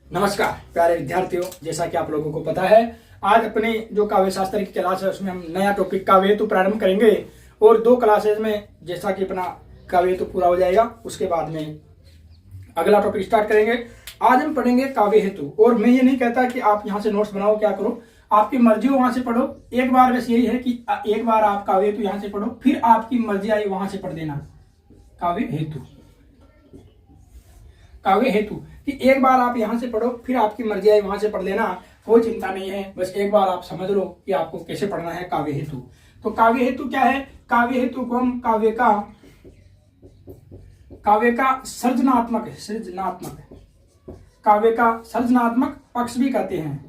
नमस्कार प्यारे विद्यार्थियों, जैसा कि आप लोगों को पता है आज अपने जो काव्य शास्त्र की क्लास है उसमें हम नया टॉपिक काव्य हेतु प्रारंभ करेंगे और 2 क्लासेज में जैसा कि अपना काव्य हेतु पूरा हो जाएगा उसके बाद में अगला टॉपिक स्टार्ट करेंगे। आज हम पढ़ेंगे काव्य हेतु। और मैं ये नहीं कहता कि आप यहाँ से नोट्स बनाओ, क्या करो आपकी मर्जी हो वहां से पढ़ो। एक बार बस यही है कि एक बार आप काव्य हेतु यहाँ से पढ़ो, फिर आपकी मर्जी आई वहां से पढ़ देना काव्य हेतु। काव्य हेतु कि एक बार आप यहाँ से पढ़ो, फिर आपकी मर्जी आई वहां से पढ़ लेना, कोई चिंता नहीं है। बस एक बार आप समझ लो कि आपको कैसे पढ़ना है काव्य हेतु। तो काव्य हेतु क्या है? काव्य हेतु को हम काव्य का सृजनात्मक काव्य का सृजनात्मक पक्ष भी कहते हैं।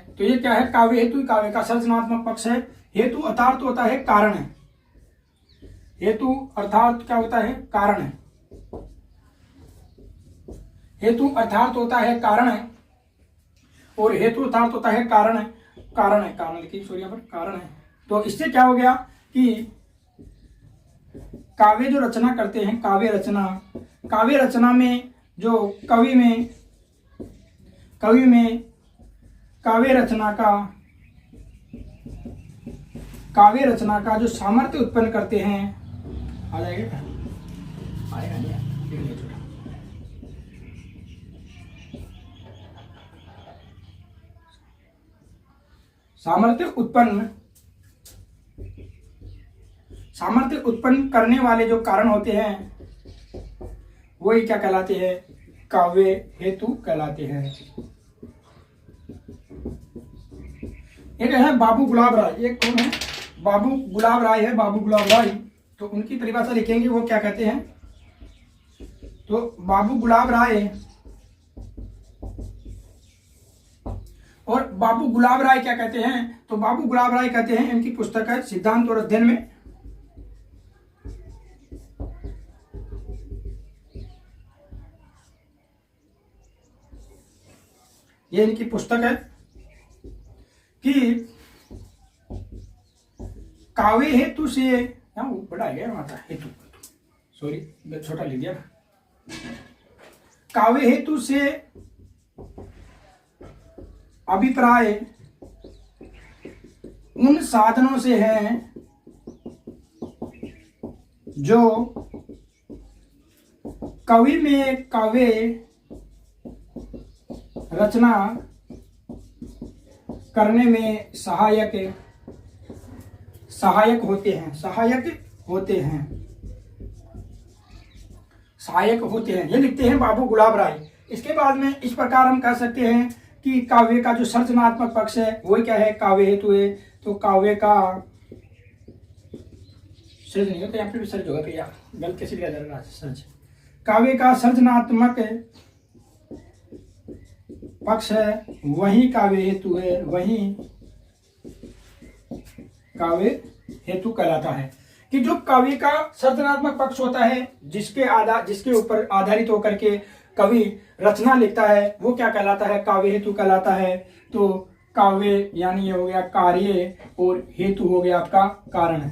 तो ये क्या है? काव्य हेतु काव्य का सृजनात्मक पक्ष है। हेतु अर्थात होता है कारण है। हेतु अर्थात क्या होता है? कारण है। हेतु अर्थात होता है कारण है और हेतु अर्थात होता है कारण लिखिए, सॉरी यहाँ पर कारण है। तो इससे क्या हो गया कि काव्य जो रचना करते हैं, काव्य रचना में जो कवि में काव्य रचना का जो सामर्थ्य उत्पन्न करते हैं, आ जाएगा आएगा नहीं सामर्थ्य उत्पन्न करने वाले जो कारण होते हैं वही क्या कहलाते हैं? काव्य हेतु कहलाते हैं। एक है बाबू गुलाब राय। एक कौन है? बाबू गुलाब राय है। बाबू गुलाब राय, तो उनकी परिभाषा लिखेंगे, वो क्या कहते हैं? तो बाबू गुलाब राय क्या कहते हैं? तो बाबू गुलाब राय कहते हैं, इनकी पुस्तक है सिद्धांत और अध्ययन में। ये इनकी पुस्तक है कि काव्य हेतु से बड़ा गया माता हेतु, सॉरी मैं छोटा लिख दिया ना। काव्य हेतु से अभिप्राय उन साधनों से है जो कवि में काव्य रचना करने में सहायक होते हैं। ये लिखते हैं बाबू गुलाब राय। इसके बाद में इस प्रकार हम कह सकते हैं कि काव्य का जो सृजनात्मक पक्ष है वही क्या है? काव्य हेतु है। तो काव्य का सृज नहीं होता, यहाँ पे भी सर्ज होगा, तो यार गलत कैसे लिखा जा रहा है? सर्ज। काव्य का सृजनात्मक पक्ष है वही काव्य हेतु है, वही काव्य हेतु कहलाता है। कि जो काव्य का सृजनात्मक पक्ष होता है, जिसके ऊपर आधारित होकर के कवि रचना लिखता है, वो क्या कहलाता है? काव्य हेतु कहलाता है। तो काव्य यानी ये हो गया कार्य और हेतु हो गया आपका कारण।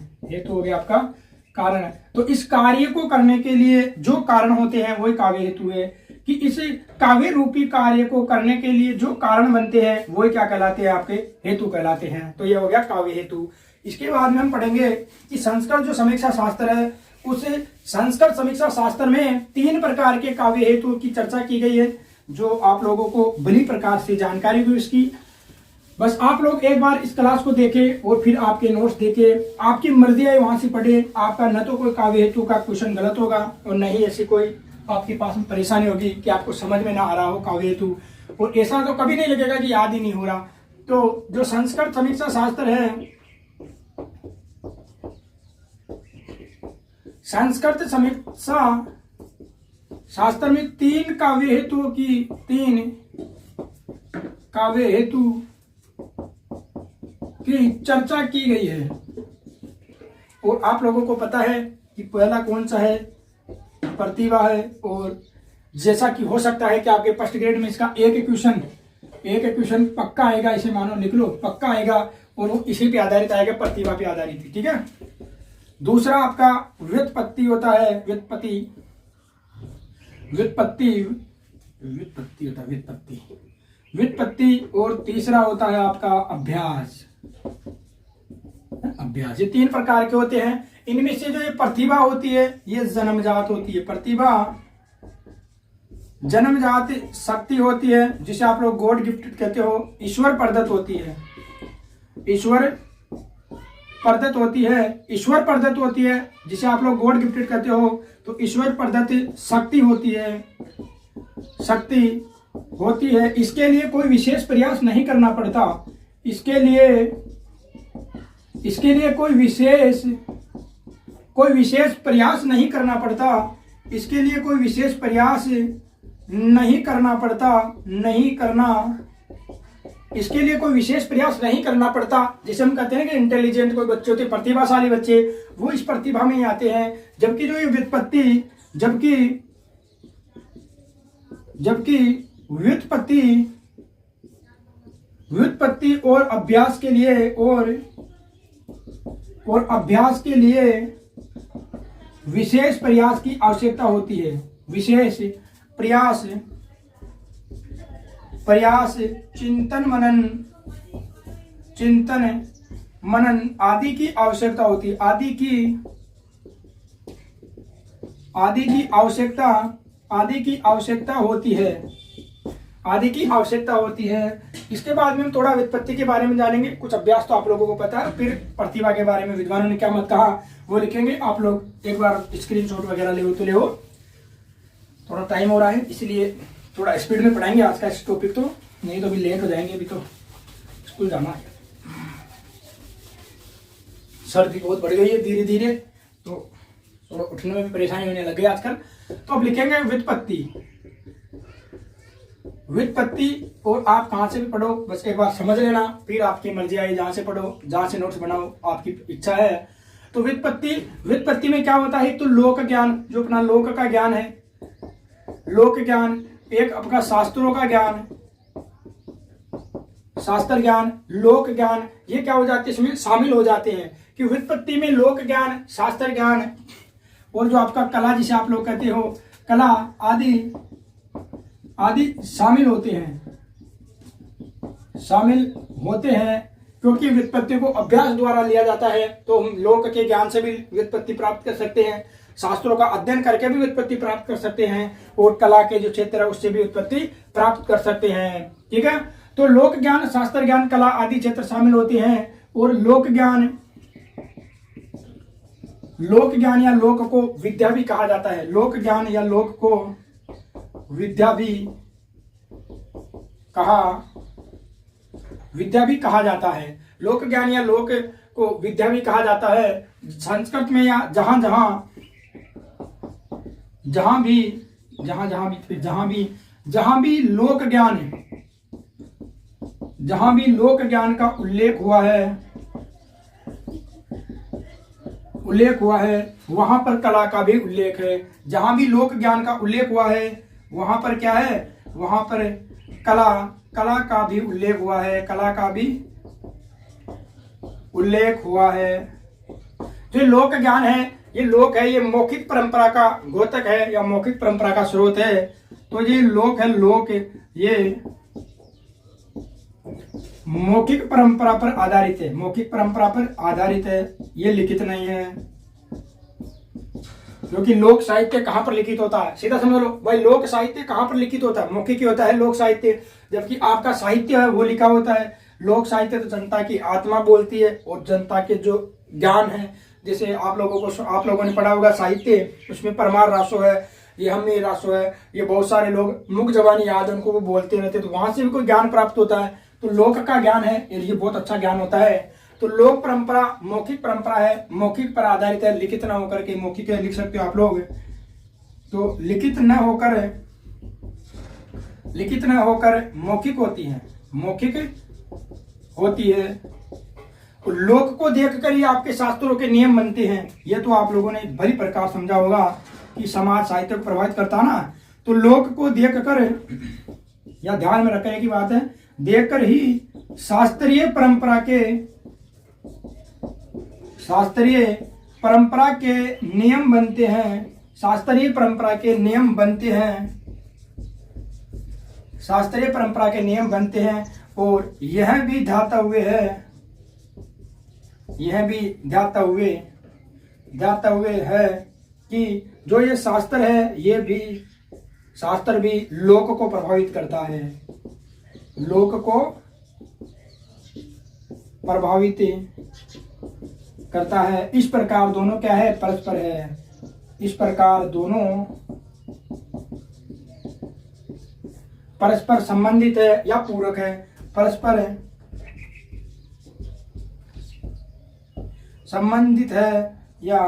तो इस कार्य को करने के लिए जो कारण होते हैं वही काव्य हेतु है। कि इस काव्य रूपी कार्य को करने के लिए जो कारण बनते हैं वही क्या कहलाते हैं? आपके हेतु कहलाते हैं। तो ये हो गया काव्य हेतु। इसके बाद में हम पढ़ेंगे कि संस्कृत जो समीक्षा शास्त्र है, उस संस्कृत समीक्षा शास्त्र में 3 प्रकार के काव्य हेतु की चर्चा की गई है, जो आप लोगों को भली प्रकार से जानकारी हुई इसकी। बस आप लोग एक बार इस क्लास को देखें और फिर आपके नोट्स देखें, आपकी मर्जी है वहां से पढ़े। आपका न तो कोई काव्य हेतु का क्वेश्चन गलत होगा और न ही ऐसी कोई आपके पास में परेशानी होगी कि आपको समझ में ना आ रहा हो काव्य हेतु। और ऐसा तो कभी नहीं लगेगा कि याद ही नहीं हो रहा। तो जो संस्कृत समीक्षा शास्त्र है, संस्कृत समीक्षा शास्त्र में 3 काव्य हेतु की चर्चा की गई है। और आप लोगों को पता है कि पहला कौन सा है? प्रतिभा है। और जैसा कि हो सकता है कि आपके फर्स्ट ग्रेड में इसका एक क्वेश्चन पक्का आएगा, इसे मानो लिख लो, पक्का आएगा और वो इसी पे आधारित आएगा, प्रतिभा पे आधारित। ठीक है। दूसरा आपका व्युत्पत्ति होता है, व्युत्पत्ति। व्युत्पत्ति, व्युत्पत्ति होता है व्युत्पत्ति, व्युत्पत्ति, और तीसरा होता है आपका अभ्यास। अभ्यास, ये 3 प्रकार के होते हैं। इनमें से जो ये प्रतिभा होती है ये जन्मजात होती है। प्रतिभा जन्मजात शक्ति होती है जिसे आप लोग गॉड गिफ्टेड कहते हो, ईश्वर प्रदत्त होती है, ईश्वर प्रदत्त होती है, ईश्वर प्रदत्त होती है जिसे आप लोग गॉड गिफ्टेड कहते हो। तो ईश्वर प्रदत्त शक्ति होती है, शक्ति होती है। इसके लिए कोई विशेष प्रयास नहीं करना पड़ता, इसके लिए कोई विशेष प्रयास नहीं करना पड़ता, इसके लिए कोई विशेष प्रयास नहीं करना पड़ता, इसके लिए कोई विशेष प्रयास नहीं करना पड़ता। जैसे हम कहते हैं कि इंटेलिजेंट कोई बच्चे होते, प्रतिभाशाली बच्चे, वो इस प्रतिभा में ही आते हैं। जबकि जो ये व्युत्पत्ति, जबकि व्युत्पत्ति और अभ्यास के लिए और अभ्यास के लिए विशेष प्रयास की आवश्यकता होती है। विशेष प्रयास चिंतन मनन आदि की आवश्यकता होती है। आदि की आवश्यकता होती है। इसके बाद में हम थोड़ा व्युत्पत्ति के बारे में जानेंगे। कुछ अभ्यास तो आप लोगों को पता है, फिर प्रतिभा के बारे में विद्वानों ने क्या मत कहा वो लिखेंगे। आप लोग एक बार स्क्रीनशॉट वगैरह ले हो। थोड़ा टाइम हो रहा है इसलिए थोड़ा स्पीड में पढ़ाएंगे आज का इस टॉपिक, तो नहीं तो अभी लेट हो जाएंगे, अभी तो स्कूल जाना है। सर्दी बहुत बढ़ गई है धीरे धीरे, तो थोड़ा उठने में भी परेशानी होने लग गई आजकल। तो अब लिखेंगे व्युत्पत्ति। और आप कहाँ से भी पढ़ो, बस एक बार समझ लेना, फिर आपकी मर्जी आई जहां से पढ़ो, जहां से नोट्स बनाओ, आपकी इच्छा है। तो व्युत्पत्ति में क्या होता है, तो लोक ज्ञान, जो अपना लोक का ज्ञान है, लोक ज्ञान, एक आपका शास्त्रों का ज्ञान, शास्त्र ज्ञान, लोक ज्ञान, ये क्या हो जाते हैं, इसमें शामिल हो जाते हैं। कि व्युत्पत्ति में लोक ज्ञान, शास्त्र ज्ञान और जो आपका कला जिसे आप लोग कहते हो, कला आदि शामिल होते हैं। क्योंकि व्युत्पत्ति को अभ्यास द्वारा लिया जाता है, तो हम लोक के ज्ञान से भी व्युत्पत्ति प्राप्त कर सकते हैं, शास्त्रों का अध्ययन करके भी व्युत्पत्ति प्राप्त कर सकते हैं, और कला के जो क्षेत्र है उससे भी व्युत्पत्ति प्राप्त कर सकते हैं। ठीक है, तो लोक ज्ञान, शास्त्र ज्ञान, कला आदि क्षेत्र शामिल होते हैं। और लोक ज्ञान या लोक को विद्या भी कहा जाता है। लोक ज्ञान या लोक को विद्या भी कहा जाता है। लोक ज्ञान या लोक को विद्या भी कहा जाता है। संस्कृत में या जहां भी लोक ज्ञान का उल्लेख हुआ है वहां पर कला का भी उल्लेख है। जहां भी लोक ज्ञान का उल्लेख हुआ है वहां पर क्या है, वहां पर कला का भी उल्लेख हुआ है, कला का भी उल्लेख हुआ है। जो लोक ज्ञान है, ये लोक है, ये मौखिक परंपरा का घोतक है या मौखिक परंपरा का स्रोत है। तो ये लोक है, लोक ये मौखिक परंपरा पर आधारित है, मौखिक परंपरा पर आधारित है, ये लिखित नहीं है। क्योंकि लोक साहित्य कहाँ पर लिखित होता है, सीधा समझ लो भाई, लोक साहित्य कहाँ पर लिखित होता है, मौखिक ही होता है लोक साहित्य। जबकि आपका साहित्य है वो लिखा होता है। लोक साहित्य तो जनता की आत्मा बोलती है और जनता के जो ज्ञान है, जैसे आप लोगों ने पढ़ा होगा साहित्य, उसमें परमार रासो है, ये हमें रासो है, ये बहुत सारे लोग मुख जबानी याद उनको वो बोलते रहते, तो वहां से भी कोई ज्ञान प्राप्त होता है। तो लोक का ज्ञान है, ये बहुत अच्छा ज्ञान होता है। तो लोक परंपरा मौखिक परंपरा है, मौखिक पर आधारित है, लिखित न होकर के मौखिक लिख सकते हो आप लोग। तो लिखित न होकर मौखिक होती है। लोक को देखकर ही आपके शास्त्रों के नियम बनते हैं। ये तो आप लोगों ने भली प्रकार समझा होगा कि समाज साहित्य को प्रभावित करता ना, तो लोक को देखकर या ध्यान में रखने की बात है, देखकर ही शास्त्रीय परंपरा के नियम बनते हैं। शास्त्रीय परंपरा के नियम बनते हैं, शास्त्रीय परंपरा के नियम बनते हैं। और यह भी ध्यातव्य है, यह भी ध्यातव्य है कि जो ये शास्त्र है, ये भी शास्त्र भी लोक को प्रभावित करता है, लोक को प्रभावित करता है। इस प्रकार दोनों क्या है, परस्पर है। इस प्रकार दोनों परस्पर संबंधित है या पूरक है, परस्पर संबंधित है या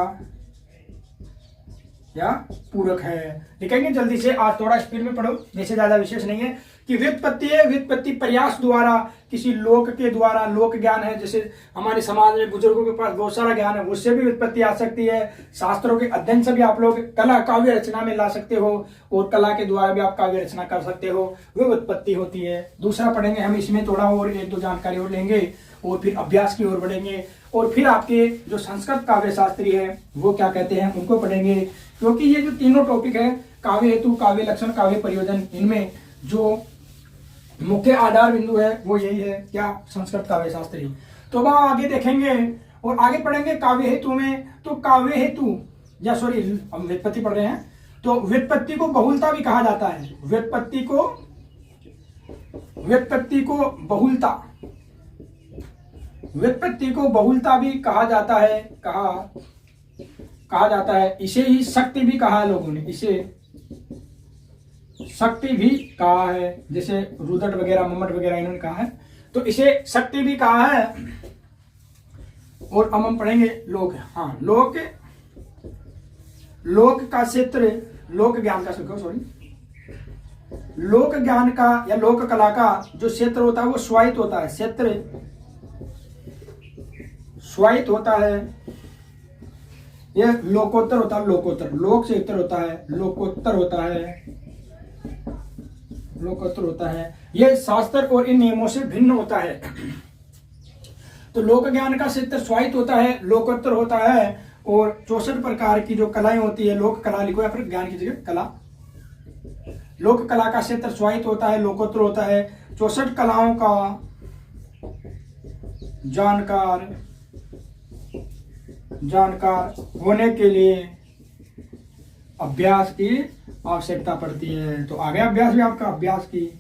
पूरक है। लिखेंगे जल्दी से, आज थोड़ा स्पीड में पढ़ो, जैसे ज्यादा विशेष नहीं है। कि व्युत्पत्ति है, व्युत्पत्ति प्रयास द्वारा, किसी लोक के द्वारा, लोक ज्ञान है, जैसे हमारे समाज में बुजुर्गों के पास बहुत सारा ज्ञान है, उससे भी व्युत्पत्ति आ सकती है। शास्त्रों के अध्ययन से भी आप लोग कला काव्य रचना में ला सकते हो, और कला के द्वारा भी आप काव्य रचना कर सकते हो, वो व्युत्पत्ति होती है। दूसरा पढ़ेंगे हम, इसमें थोड़ा और एक दो जानकारी और लेंगे, और फिर अभ्यास की ओर बढ़ेंगे, और फिर आपके जो संस्कृत काव्य शास्त्री है वो क्या कहते हैं उनको पढ़ेंगे। क्योंकि ये जो तीनों टॉपिक है, काव्य हेतु, काव्य लक्षण, काव्य प्रयोजन, इनमें जो मुख्य आधार बिंदु है वो यही है, क्या, संस्कृत काव्य शास्त्री। तो अब आगे देखेंगे और आगे पढ़ेंगे काव्य हेतु में। तो काव्य हेतु या सॉरी हम व्युत्पत्ति पढ़ रहे हैं, तो व्युत्पत्ति को बहुलता भी कहा जाता है। व्युत्पत्ति को बहुलता भी कहा जाता है, कहा जाता है। इसे ही शक्ति भी कहा है लोगों ने, इसे शक्ति भी कहा है, जैसे रुदट वगैरह, मम्मट वगैरह इन्होंने कहा है, तो इसे शक्ति भी कहा है। और अब हम पढ़ेंगे लोक। हाँ, लोक का क्षेत्र, लोक ज्ञान का लोक ज्ञान का या लोक कला का जो क्षेत्र होता है वो स्वायत्त होता है, क्षेत्र स्वायत्त होता है। यह लोकोत्तर होता है, लोकोत्तर, लोक से उत्तर होता है, लोकोत्तर होता है। यह शास्त्र और इन नियमों से भिन्न होता है। तो लोक ज्ञान का क्षेत्र स्वायत्त होता है, लोकोत्तर होता है, और 64 प्रकार की जो कलाएं होती है, लोक कला लिखो या फिर ज्ञान की जगह कला। लोक कला का क्षेत्र स्वायत्त होता है, लोकोत्तर होता है। 64 कलाओं का जानकार होने के लिए अभ्यास की आवश्यकता पड़ती है। तो आगे अभ्यास भी आपका, अभ्यास की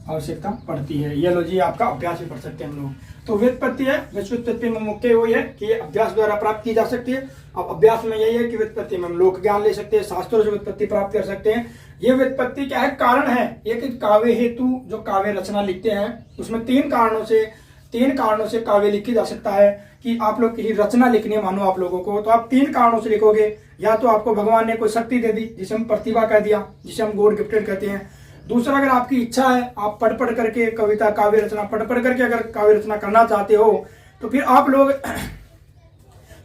आवश्यकता पड़ती है। ये लो जी, आपका अभ्यास भी पढ़ सकते हैं हम लोग। तो व्युत्पत्ति है, व्युत्पत्ति में मुख्य वही है कि ये अभ्यास द्वारा प्राप्त की जा सकती है। अब अभ्यास में यही है कि व्युत्पत्ति में हम लोक ज्ञान ले सकते हैं, शास्त्रों से व्युत्पत्ति प्राप्त कर सकते हैं। ये व्युत्पत्ति क्या है, कारण है। एक काव्य हेतु जो काव्य रचना लिखते हैं, उसमें तीन कारणों से काव्य लिखी जा सकता है। कि आप लोग की रचना लिखनी है, मानो आप लोगों को, तो आप तीन कारणों से लिखोगे। या तो आपको भगवान ने कोई शक्ति दे दी, जिसे हम प्रतिभा कह दिया, जिसे हम गॉड गिफ्टेड कहते हैं। दूसरा, अगर आपकी इच्छा है, आप पढ़ करके कविता, काव्य रचना पढ़ करके अगर काव्य रचना करना चाहते हो, तो फिर आप लोग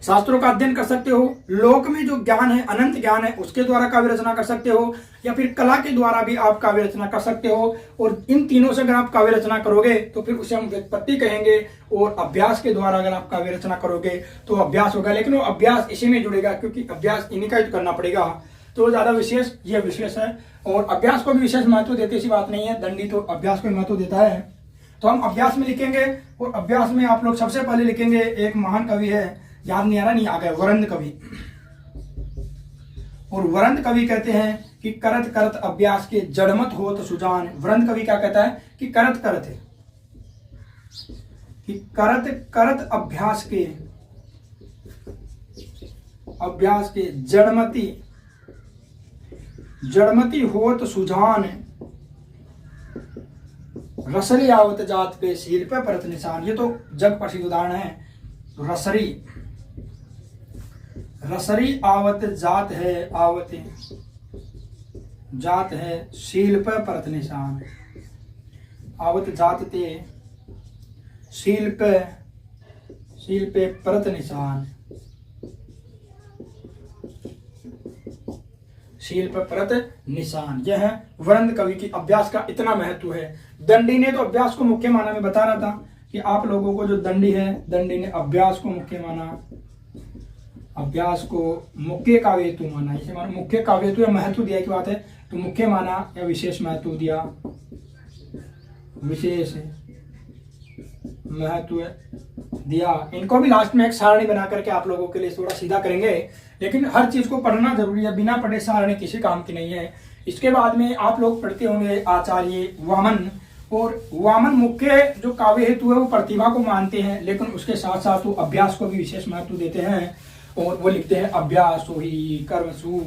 शास्त्रों का अध्ययन कर सकते हो। लोक में जो ज्ञान है, अनंत ज्ञान है, उसके द्वारा काव्य रचना कर सकते हो, या फिर कला के द्वारा भी आप काव्य रचना कर सकते हो। और इन तीनों से अगर आप काव्य रचना करोगे तो फिर उसे हम व्युत्पत्ति कहेंगे। और अभ्यास के द्वारा अगर आप काव्य रचना करोगे तो अभ्यास होगा, लेकिन वो अभ्यास इसी में जुड़ेगा, क्योंकि अभ्यास इन्हीं का ही करना पड़ेगा। तो ज्यादा विशेष ये विशेष है, और अभ्यास को भी विशेष महत्व देते ऐसी बात नहीं है। दंडी तो अभ्यास को महत्व देता है। तो हम अभ्यास में लिखेंगे, और अभ्यास में आप लोग सबसे पहले लिखेंगे, एक महान कवि है, याद नहीं आ रहा, नहीं आ गया, वरंद कवि। और वरंद कवि कहते हैं कि करत करत अभ्यास के जड़मत होत सुजान। वरंद कवि क्या कहता है कि करत करत अभ्यास के जड़मती होत सुजान, रसरी आवत जात पे शील पे परत निशान। ये तो जग प्रसिद्ध उदाहरण है। रसरी आवत जात है शील पे परत निशान। आवत जात ते शील पे परत निशान। शील पर परत निशान। यह है वरंद कवि की अभ्यास का इतना महत्व है। दंडी ने तो अभ्यास को मुख्य माना में बता रहा था, कि आप लोगों को जो दंडी है, दंडी ने अभ्यास को मुख्य माना, अभ्यास को मुख्य काव्य हेतु माना। इसे माना मुख्य काव्य हेतु या महत्व दिया की बात है तो मुख्य माना या विशेष महत्व दिया, विशेष महत्व दिया। इनको भी लास्ट में एक सारणी बना करके आप लोगों के लिए थोड़ा सीधा करेंगे, लेकिन हर चीज को पढ़ना जरूरी है, बिना पढ़े सारणी किसी काम की नहीं है। इसके बाद में आप लोग पढ़ते होंगे आचार्य वामन, और वामन मुख्य जो काव्य हेतु है वो प्रतिभा को मानते हैं, लेकिन उसके साथ साथ वो अभ्यास को भी विशेष महत्व देते हैं, और वो लिखते हैं अभ्यासो ही कर्मसु,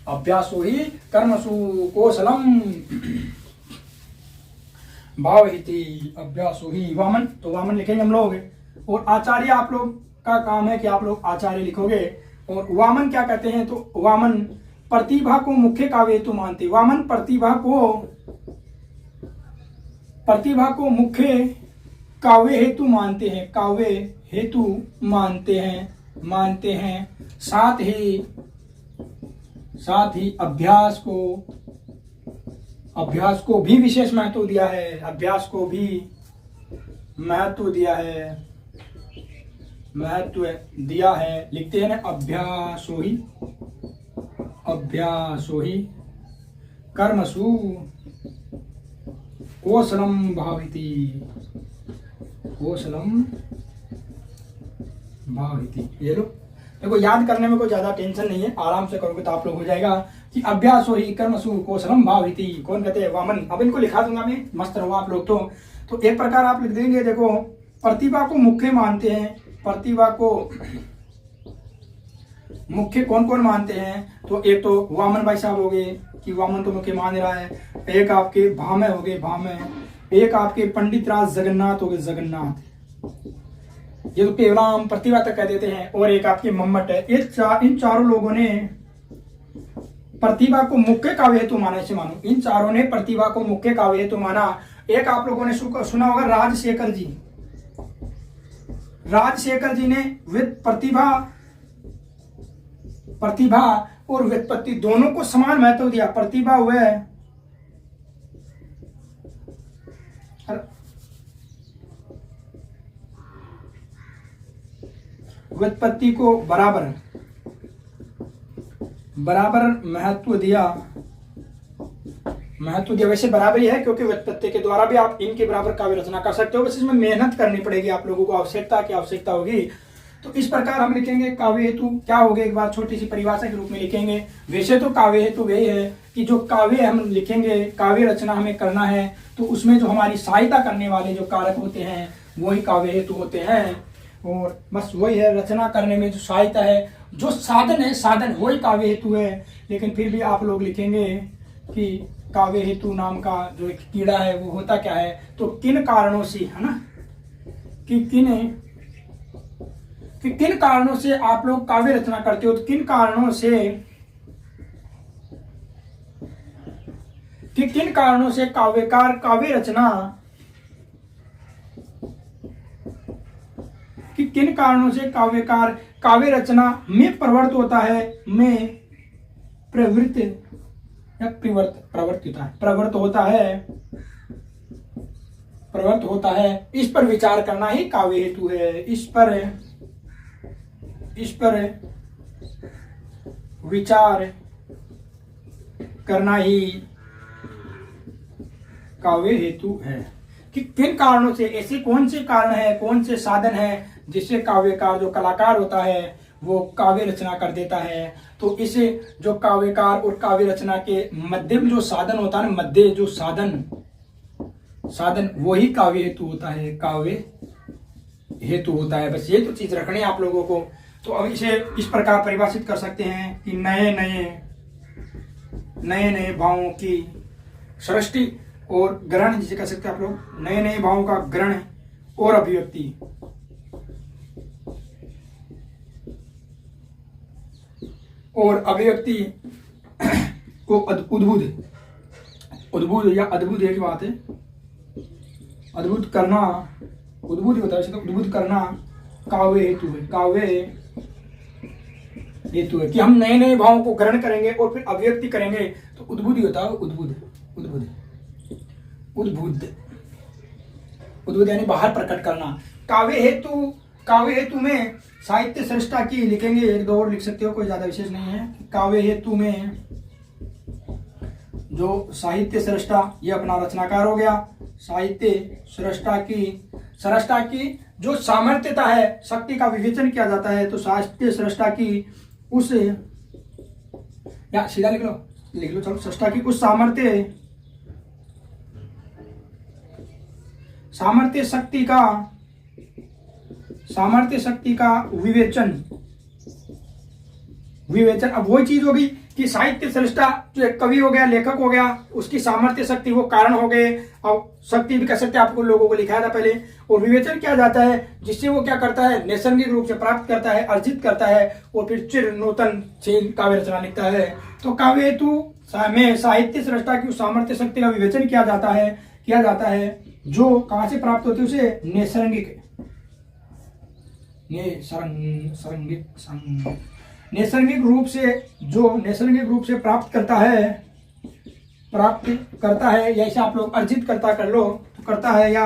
अभ्यासो ही कर्मसु कौशलम भावहिति, अभ्यासो ही वामन। तो वामन लिखेंगे हम लोग, और आचार्य आप लोग का काम है कि आप लोग आचार्य लिखोगे। और वामन क्या कहते हैं, तो वामन प्रतिभा को मुख्य काव्य हेतु मानते। वामन प्रतिभा को मुख्य काव्य हेतु मानते हैं, काव्य हेतु मानते हैं। साथ ही अभ्यास को भी विशेष महत्व दिया है, अभ्यास को भी महत्व दिया है, लिखते हैं ना अभ्यासो ही कर्मसु कौशलम भाविति, ये लो। देखो याद करने में कोई ज्यादा टेंशन नहीं है, आराम से करोगे तो आप लोग हो जाएगा कि अभ्यासो ही कर्मसु कौशलम भाविति। कौन कहते हैं, वामन। अब इनको लिखा दूंगा मैं, मस्त रहो आप लोग। तो एक प्रकार आप लिख देंगे, देखो प्रतिभा को मुख्य मानते हैं, प्रतिभा को मुख्य कौन कौन मानते हैं, तो एक तो वामन भाई साहब हो गए कि वामन तो मुख्य मान रहा है, एक आपके भामय हो गए, भामय, एक आपके पंडित राज जगन्नाथ हो गए, जगन्नाथ, ये तो केवलाम प्रतिभा तक कह देते हैं, और एक आपके मम्मट है। इन चारों लोगों ने प्रतिभा को मुख्य काव्य हेतु माना। इसे मानो, इन चारों ने प्रतिभा को मुख्य काव्य हेतु माना। एक आप लोगों ने सुना होगा राजशेखर जी, राजशेखर जी ने प्रतिभा और व्युत्पत्ति दोनों को समान महत्व दिया। प्रतिभा हुए व्युत्पत्ति को बराबर महत्व दिया। वैसे बराबर ही है, क्योंकि व्युत्पत्ति के द्वारा भी आप इनके बराबर काव्य रचना कर सकते हो, बस इसमें मेहनत करनी पड़ेगी आप लोगों को, आवश्यकता होगी। तो इस प्रकार हम लिखेंगे काव्य हेतु क्या हो गया, एक बार छोटी सी परिभाषा के रूप में लिखेंगे। वैसे तो काव्य हेतु वही है कि जो काव्य हम लिखेंगे, काव्य रचना हमें करना है, तो उसमें जो हमारी सहायता करने वाले जो कारक होते हैं वही काव्य हेतु होते हैं। और बस वही है, रचना करने में जो सहायता है, जो साधन वही काव्य हेतु है। लेकिन फिर भी आप लोग लिखेंगे कि काव्य हेतु नाम का जो एक कीड़ा है वो होता क्या है, तो किन कारणों से, है ना, कि किन कारणों से आप लोग काव्य रचना करते हो, तो किन कारणों से काव्यकार काव्य रचना, कि किन कारणों से काव्यकार काव्य रचना में प्रवृत्त होता है, प्रवृत्त होता है, इस पर विचार करना ही काव्य हेतु है। इस पर विचार करना ही काव्य हेतु है। कि किन कारणों से, ऐसे कौन से कारण है, कौन से साधन है जिससे काव्यकार जो कलाकार होता है वो काव्य रचना कर देता है। तो इसे जो काव्यकार और काव्य रचना के मध्य में जो साधन होता है, मध्य जो साधन वही काव्य हेतु होता है, काव्य हेतु होता है। बस ये तो चीज रखनी है आप लोगों को। तो अब इसे इस प्रकार परिभाषित कर सकते हैं कि नए भावों की सृष्टि और ग्रहण, जिसे कह सकते हैं आप लोग, नए भावों का ग्रहण और अभिव्यक्ति, को उद्भुत या अद्भुत एक बात है, उद्भुत करना काव्य हेतु है कि हम नए भावों को ग्रहण करेंगे और फिर अभिव्यक्ति करेंगे, तो उद्भुत ही होता है। उद्भूत यानी बाहर प्रकट करना। काव्य हेतु में साहित्य सृष्टा की लिखेंगे, एक दो और लिख सकते हो, कोई ज्यादा विशेष नहीं है। काव्य हेतु में जो साहित्य सृष्टा, ये अपना रचनाकार हो गया। साहित्य सृष्टा की जो सामर्थ्यता है, शक्ति का विवेचन किया जाता है, तो साहित्य सृष्टा की उस, या सीधा लिख लो चलो, सृष्टा की उस सामर्थ्य शक्ति का विवेचन। अब वही चीज होगी कि साहित्य सृष्टा जो एक कवि हो गया, लेखक हो गया, उसकी सामर्थ्य शक्ति वो कारण हो गए, और शक्ति भी कह सकते हैं, आपको लोगों को लिखाया था पहले। और विवेचन किया जाता है जिससे वो क्या करता है, नैसर्गिक रूप से प्राप्त करता है, अर्जित करता है, और फिर चिर नूतन काव्य रचना लिखता है। तो काव्य हेतु में साहित्य सृष्टा की सामर्थ्य शक्ति का विवेचन किया जाता है जो कहां से प्राप्त होती है, उसे नैसर्गिक रूप से प्राप्त करता है, या इसे आप लोग अर्जित करता कर लो, तो करता है या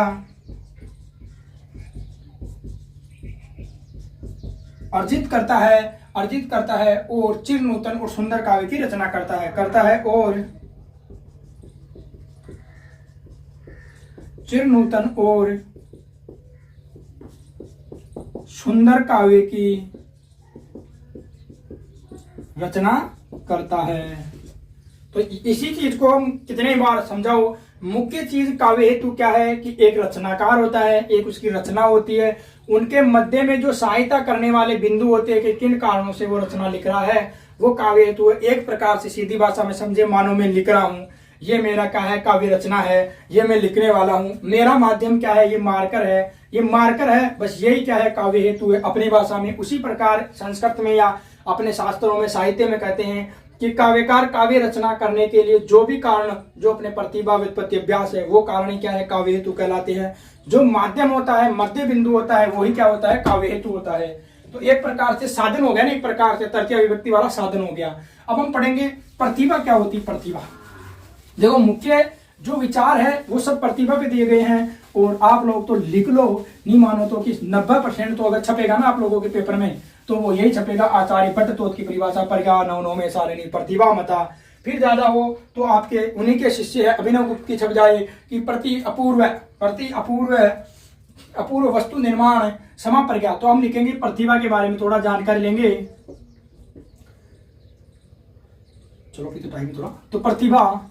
अर्जित करता है और चिर नूतन और सुंदर काव्य की रचना करता है और चिर नूतन और सुंदर काव्य की रचना करता है। तो इसी चीज को हम कितने बार समझाओ। मुख्य चीज काव्य हेतु क्या है कि एक रचनाकार होता है, एक उसकी रचना होती है, उनके मध्य में जो सहायता करने वाले बिंदु होते हैं कि किन कारणों से वो रचना लिख रहा है, वो काव्य हेतु है। एक प्रकार से सीधी भाषा में समझे, मानो मैं लिख रहा हूँ, ये मेरा क्या है, काव्य रचना है, ये मैं लिखने वाला हूँ, मेरा माध्यम क्या है, ये मार्कर है, बस यही क्या है, काव्य हेतु है अपनी भाषा में। उसी प्रकार संस्कृत में या अपने शास्त्रों में, साहित्य में कहते हैं कि काव्यकार काव्य रचना करने के लिए जो भी कारण, जो अपने प्रतिभा व्युत्पत्ति अभ्यास है, वो कारण ही क्या है, काव्य हेतु कहलाते हैं। जो माध्यम होता है, मध्य बिंदु होता है, वही क्या होता है, काव्य हेतु होता है। तो एक प्रकार से साधन हो गया ना, एक प्रकार से तृतीय विभक्ति वाला साधन हो गया। अब हम पढ़ेंगे प्रतिभा क्या होती है। प्रतिभा देखो, मुख्य जो विचार है वो सब प्रतिभा पे दिए गए हैं, और आप लोग तो लिख लो, नहीं मानो तो कि 90% तो अगर छपेगा ना आप लोगों के पेपर में, तो वो यही छपेगा, आचार्य भट्टतोत की परिभाषा प्रज्ञा नवनो में सारिणी प्रतिभा मता। फिर ज्यादा हो तो आपके उन्हीं के शिष्य है अभिनव गुप्त की छप जाए कि प्रति अपूर्व वस्तु निर्माण समा प्रज्ञा। तो हम लिखेंगे प्रतिभा के बारे में थोड़ा जानकारी लेंगे। चलो फिर तो टाइम थोड़ा, तो प्रतिभा,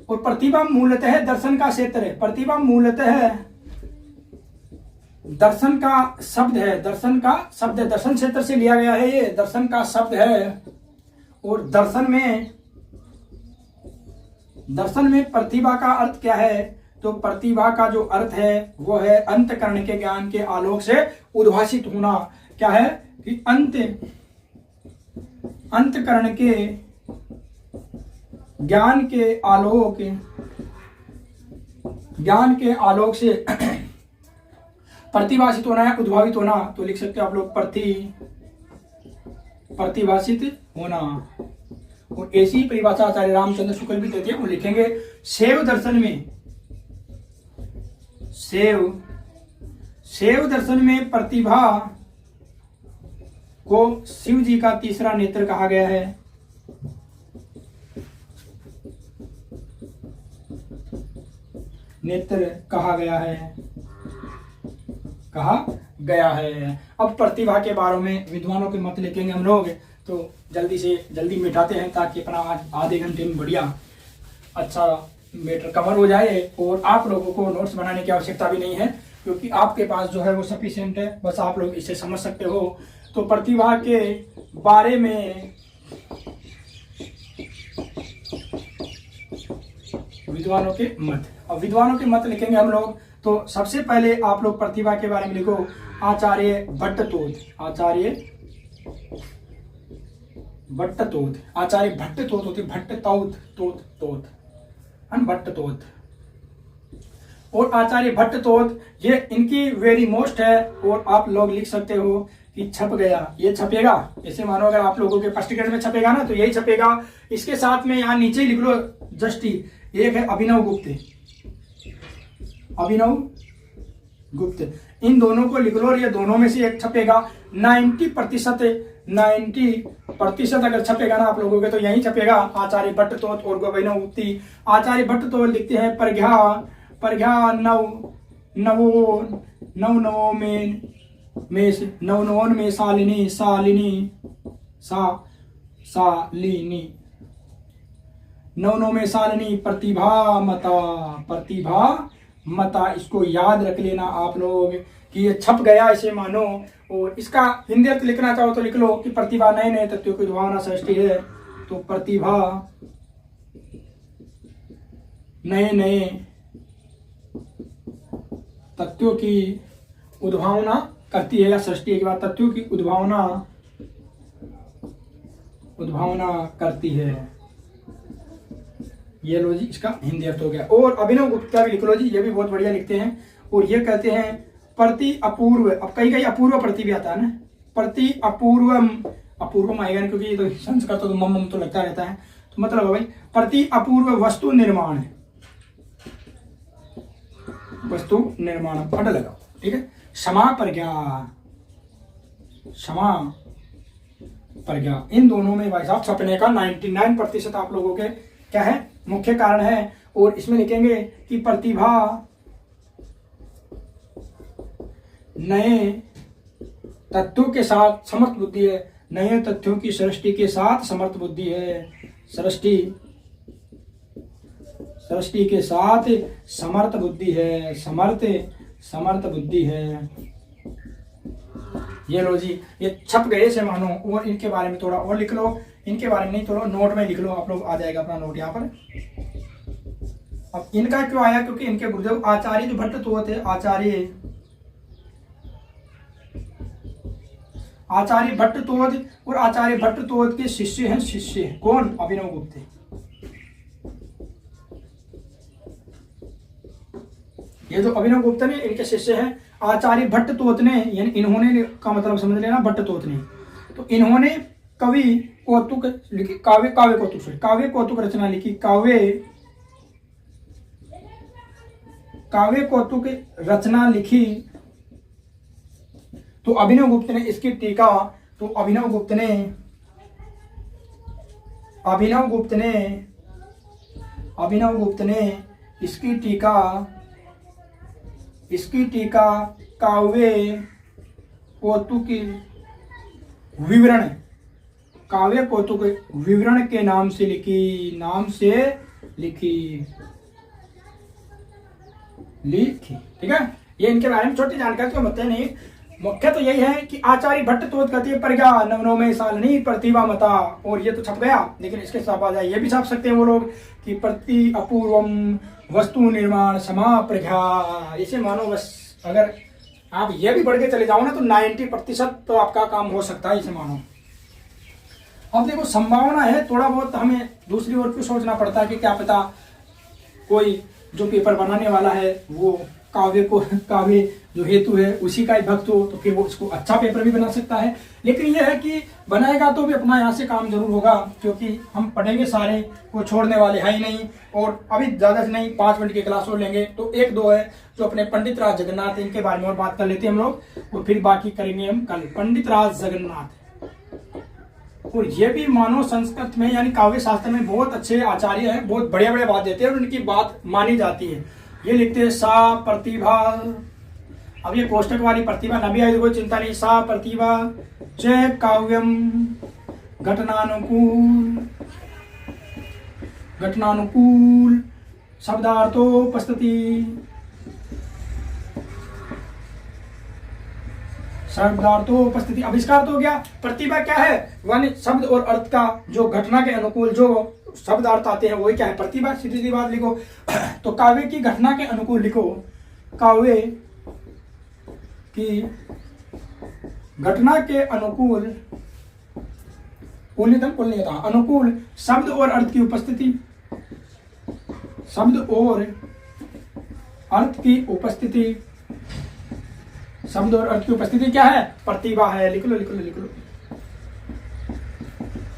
और प्रतिभा मूलतः दर्शन का क्षेत्र है। प्रतिभा मूलतः दर्शन का शब्द है, दर्शन क्षेत्र से लिया गया है, ये दर्शन का शब्द है। और दर्शन में प्रतिभा का अर्थ क्या है, तो प्रतिभा का जो अर्थ है वो है अंतःकरण के ज्ञान के आलोक से उद्भासित होना। क्या है कि अंतःकरण के ज्ञान के आलोक से प्रतिभासित होना है, उद्भावित होना। तो लिख सकते हो आप लोग प्रतिभासित होना। और ऐसी परिभाषा आचार्य रामचंद्र शुक्ल भी देते हैं, वो लिखेंगे शैव दर्शन में प्रतिभा को शिव जी का तीसरा नेत्र कहा गया है। अब प्रतिभा के बारे में विद्वानों के मत लिखेंगे हम लोग, तो जल्दी मिटाते हैं ताकि अपना आज आधे घंटे में बढ़िया अच्छा मैटर कवर हो जाए। और आप लोगों को नोट्स बनाने की आवश्यकता भी नहीं है, क्योंकि आपके पास जो है वो सफिशिएंट है, बस आप लोग इसे समझ सकते हो। तो प्रतिभा के बारे में विद्वानों के मत, अब विद्वानों के मत लिखेंगे हम लोग। तो सबसे पहले आप लोग प्रतिभा के बारे में लिखो आचार्य भट्टतोत। आचार्य भट्टतोत होती, भट्टतोत। और आचार्य भट्टतोत ये इनकी वेरी मोस्ट है। और आप लोग लिख सकते हो कि छप गया, ये छपेगा। जैसे मानो अगर आप लोगों के फर्स्ट ग्रेड में छपेगा ना, तो यही छपेगा। इसके साथ में यहाँ नीचे लिख लो जस्ट ही, एक है अभिनव गुप्त, इन दोनों को लिख लो और ये दोनों में से एक छपेगा। 90% अगर छपेगा ना आप लोगों के तो यही छपेगा आचार्य भट्टतोत और अभिनव गुप्ती। आचार्य भट्टतोत लिखते हैं परघ्या नवों में शालिनी नवनों में शालिनी प्रतिभा मता। इसको याद रख लेना आप लोग कि ये छप गया ऐसे मानो। और इसका हिंदी अर्थ लिखना चाहो तो लिख लो कि प्रतिभा नए नए तत्वों की उद्भावना सृष्टि है। तो प्रतिभा नए नए तत्वों की उद्भावना करती है, या सृष्टि के बाद तत्वों की उद्भावना करती है। ये लो जी, इसका हिंदी अर्थ हो गया। और अभिनव गुप्ता भी लिख लो जी, ये भी बहुत बढ़िया लिखते हैं। और ये कहते हैं प्रति अपूर्व, अब कहीं अपूर्व प्रति भी आता है ना, प्रति अपूर्वम आएगा क्योंकि ये तो संस्कृत तो मम तो लगता रहता है। तो मतलब है भाई प्रति अपूर्व वस्तु निर्माण पढ़ लगाओ, ठीक है। क्षमा प्रज्ञा, इन दोनों में भाई साहब छपने का 99% आप लोगों के क्या है, मुख्य कारण है। और इसमें लिखेंगे कि प्रतिभा नए तथ्यों के साथ समर्थ बुद्धि है, नए तथ्यों की सृष्टि के साथ समर्थ बुद्धि है, सृष्टि के साथ समर्थ बुद्धि है, समर्थ बुद्धि है। ये लो जी, ये छप गए से मानो। और इनके बारे में थोड़ा और लिख लो, इनके बारे में नहीं थोड़ा नोट में लिख लो आप लोग, आ जाएगा अपना नोट यहाँ पर। अब इनका क्यों आया, क्योंकि इनके गुरुदेव आचार्य जो भट्टतोत है, आचार्य भट्टतोत, और आचार्य भट्टतोत के शिष्य हैं कौन, अभिनव गुप्त। ये जो अभिनव गुप्त ने इनके शिष्य हैं आचार्य भट्टतोत ने, यानी इन्होंने का मतलब समझ लेना भट्टतोत ने। तो इन्होंने कवि कौतुक लिखी, काव्य कौतुक रचना लिखी, काव्य कौतुक रचना लिखी। तो अभिनव गुप्त ने इसकी टीका, तो अभिनव गुप्त ने इसकी टीका काव्य कौतुक विवरण के नाम से लिखी, ठीक है। ये इनके बारे में छोटी जानकारी तो बताते नहीं, मुख्य तो यही है कि आचार्य भट्टतोत कहते प्रज्ञा नवनों में शालिनी प्रतिभा मता। और ये तो छप गया, लेकिन इसके साथ आ जाए ये भी छाप सकते हैं वो लोग कि प्रति अपूर्वम वस्तु निर्माण क्षमा प्रज्ञा। इसे मानो बस, अगर आप ये भी बढ़ के चले जाओ ना तो 90% तो आपका काम हो सकता है, इसे मानो। अब देखो संभावना है, थोड़ा बहुत हमें दूसरी ओर क्यों सोचना पड़ता है कि क्या पता कोई जो पेपर बनाने वाला है वो काव्य जो हेतु है उसी का ही भक्त हो, तो फिर वो उसको अच्छा पेपर भी बना सकता है। लेकिन यह है कि बनाएगा तो भी अपना यहाँ से काम जरूर होगा, क्योंकि हम पढ़ेंगे सारे, को छोड़ने वाले है ही नहीं। और अभी ज़्यादा से नहीं 5 मिनट की क्लास और लेंगे, तो 1-2 है जो अपने पंडित राज जगन्नाथ, इनके बारे में और बात कर लेते हैं हम लोग, और फिर बाकी करेंगे हम कल। पंडित राज जगन्नाथ, और ये भी मानो संस्कृत में यानी काव्य शास्त्र में बहुत अच्छे आचार्य हैं, बहुत बढ़िया बात देते हैं और उनकी बात मानी जाती है। ये लिखते हैं सा प्रतिभा, अब ये कोष्टक वाली प्रतिभा न भी आई तो कोई चिंता नहीं। सा प्रतिभा च काव्यम घटनानुकूल शब्दार्थोपस्थिति, आविष्कार तो हो गया। प्रतिभा क्या है, वन शब्द और अर्थ का जो घटना के अनुकूल जो शब्द अर्थ आते हैं वही क्या है, प्रतिभा। सीधी सी बात लिखो। तो काव्य की घटना के अनुकूल लिखो, काव्य की घटना के अनुकूल अनुकूल शब्द और अर्थ की उपस्थिति, शब्द और अर्थ की उपस्थिति क्या है, प्रतिभा है। लिख लो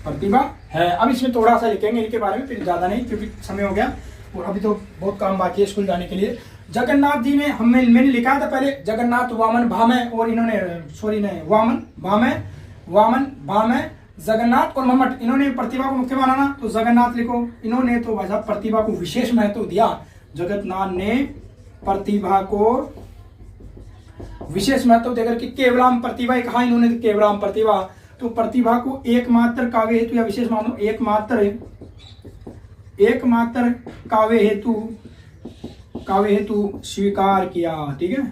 प्रतिभा है। अब इसमें थोड़ा सा लिखेंगे इनके बारे में, फिर ज्यादा नहीं क्योंकि समय हो गया और अभी तो बहुत काम बाकी है स्कूल जाने के लिए। जगन्नाथ जी ने मैंने लिखा था पहले जगन्नाथ वामन भामय, और इन्होंने वामन भामय जगन्नाथ और मम्मट, इन्होंने प्रतिभा को मुख्य माना ना, तो जगन्नाथ लिखो। इन्होंने तो भाई साहब प्रतिभा को विशेष महत्व दिया। जगन्नाथ ने प्रतिभा को विशेष महत्व देकर के केवलाम प्रतिभा कहा इन्होंने, केवलाम प्रतिभा। तो प्रतिभा को एकमात्र काव्य हेतु या विशेष मानो, एकमात्र काव्य हेतु स्वीकार किया। ठीक है,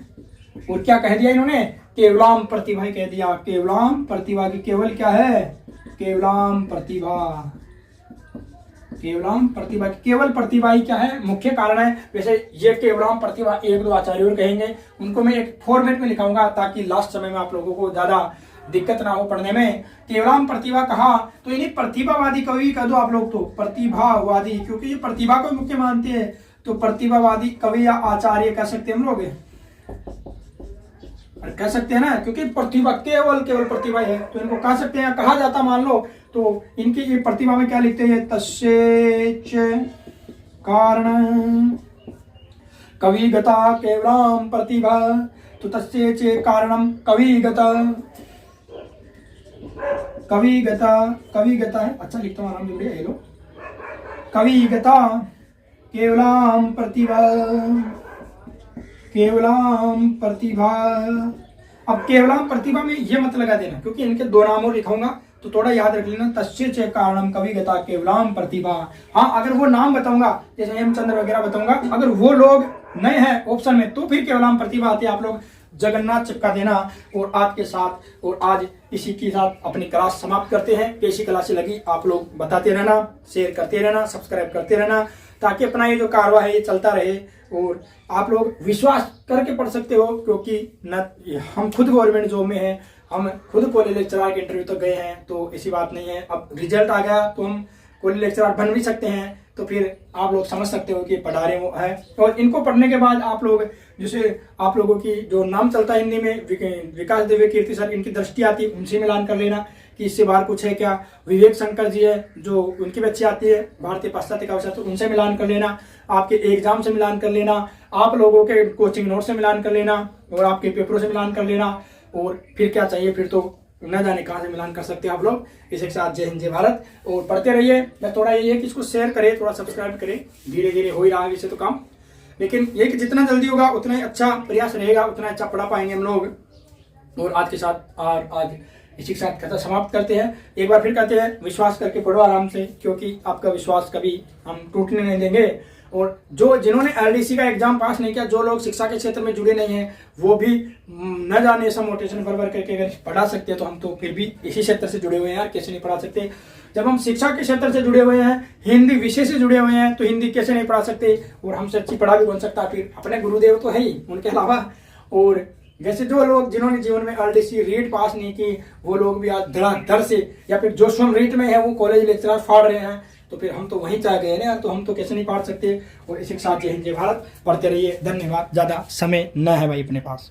और क्या कह दिया इन्होंने, केवलाम प्रतिभा कह दिया। केवलाम प्रतिभा की केवल क्या है, केवलाम प्रतिभा की केवल प्रतिभा ही क्या है, मुख्य कारण है। वैसे ये केवलाम प्रतिभा एक दो आचार्य और कहेंगे, उनको मैं एक फॉर्मेट में लिखाऊंगा ताकि लास्ट समय में आप लोगों को ज्यादा दिक्कत ना हो पढ़ने में। केवलाम प्रतिभा कहा तो इन्हें प्रतिभावादी कवि कह दो आप लोग, तो प्रतिभावादी, क्योंकि ये प्रतिभा को मुख्य मानते हैं, तो प्रतिभावादी कवि या आचार्य कह सकते हैं हम लोग, कह सकते हैं ना, क्योंकि प्रतिभा केवल प्रतिभा है, तो इनको कह सकते हैं, कहा जाता मान लो। तो इनकी ये प्रतिभा में क्या लिखते हैं, तस्येच कारण कविगता केवलाम प्रतिभा, तो तस्येच कारणम कविगता है, अच्छा लिखता हूँ आराम से, ये लो, कविगता केवलाम प्रतिभा। अब केवलाम प्रतिभा में ये मत लगा देना, क्योंकि इनके दो नाम और लिखाऊंगा, तो थोड़ा याद रख लेना, तस्येच कारणम कविगता केवलाम प्रतिभा। हाँ, अगर वो नाम बताऊंगा जैसे हेमचंद्र वगैरह बताऊंगा, अगर वो लोग नए हैं ऑप्शन में, तो फिर केवलाम प्रतिभा आती है। आप लोग जगन्नाथ चिपका देना। और आज के साथ, और आज इसी के साथ अपनी क्लास समाप्त करते हैं। कैसी क्लास लगी आप लोग बताते रहना, शेयर करते रहना, सब्सक्राइब करते रहना, ताकि अपना ये जो कारवा है ये चलता रहे। और आप लोग विश्वास करके पढ़ सकते हो, क्योंकि न हम खुद गवर्नमेंट जॉब में हैं, हम खुद कॉलेज लेक्चरर के इंटरव्यू तक गए हैं, तो ऐसी बात नहीं है। अब रिजल्ट आ गया तो हम कॉलेज लेक्चरर बन भी सकते हैं, तो फिर आप लोग समझ सकते हो कि पढ़ा रहे वो है। और इनको पढ़ने के बाद आप लोग, जैसे आप लोगों की जो नाम चलता है हिंदी में, विकास देवे कीर्ति सर, इनकी दृष्टि आती है, उनसे मिलान कर लेना कि इससे बाहर कुछ है क्या। विवेक शंकर जी है, जो उनकी बच्ची आती है भारतीय पाश्चात्य काव्यशास्त्र, तो उनसे मिलान कर लेना, आपके एग्जाम से मिलान कर लेना, आप लोगों के कोचिंग नोट से मिलान कर लेना, और आपके पेपरों से मिलान कर लेना। और फिर क्या चाहिए, फिर तो न जाने कहाँ से मिलान कर सकते हैं आप लोग। इसी के साथ जय हिंद जय भारत, और पढ़ते रहिए। मैं थोड़ा ये है कि इसको शेयर करें, थोड़ा सब्सक्राइब करें, धीरे धीरे हो ही रहा है वैसे तो काम, लेकिन ये कि जितना जल्दी होगा उतना ही अच्छा प्रयास रहेगा, उतना अच्छा पढ़ा पाएंगे हम लोग। और आज के साथ आज इसी के साथ कथा समाप्त करते हैं। एक बार फिर कहते हैं, विश्वास करके पढ़ो आराम से, क्योंकि आपका विश्वास कभी हम टूटने नहीं देंगे। और जिन्होंने एलडीसी का एग्जाम पास नहीं किया, जो लोग शिक्षा के क्षेत्र में जुड़े नहीं हैं, वो भी न जाने ऐसा मोटिवेशन भर करके अगर पढ़ा सकते हैं, तो हम तो फिर भी इसी क्षेत्र से जुड़े हुए हैं यार, कैसे नहीं पढ़ा सकते। जब हम शिक्षा के क्षेत्र से जुड़े हुए हैं, हिंदी विषय से जुड़े हुए हैं, तो हिंदी कैसे नहीं पढ़ा सकते। और हमसे अच्छी पढ़ा भी बन सकता, फिर अपने गुरुदेव तो है ही, उनके अलावा। और जैसे जो लोग जिन्होंने जीवन में एलडीसी रीट पास नहीं की, वो लोग भी आज धड़ाधड़ से, या फिर जो स्वयं रीट में है वो कॉलेज लेक्चरर फाड़ रहे हैं, तो फिर हम तो वहीं चाह गए ना यार, तो हम तो कैसे नहीं पढ़ सकते। और इसी के साथ जय हिंद जय भारत, पढ़ते रहिए। धन्यवाद, ज्यादा समय न है भाई अपने पास।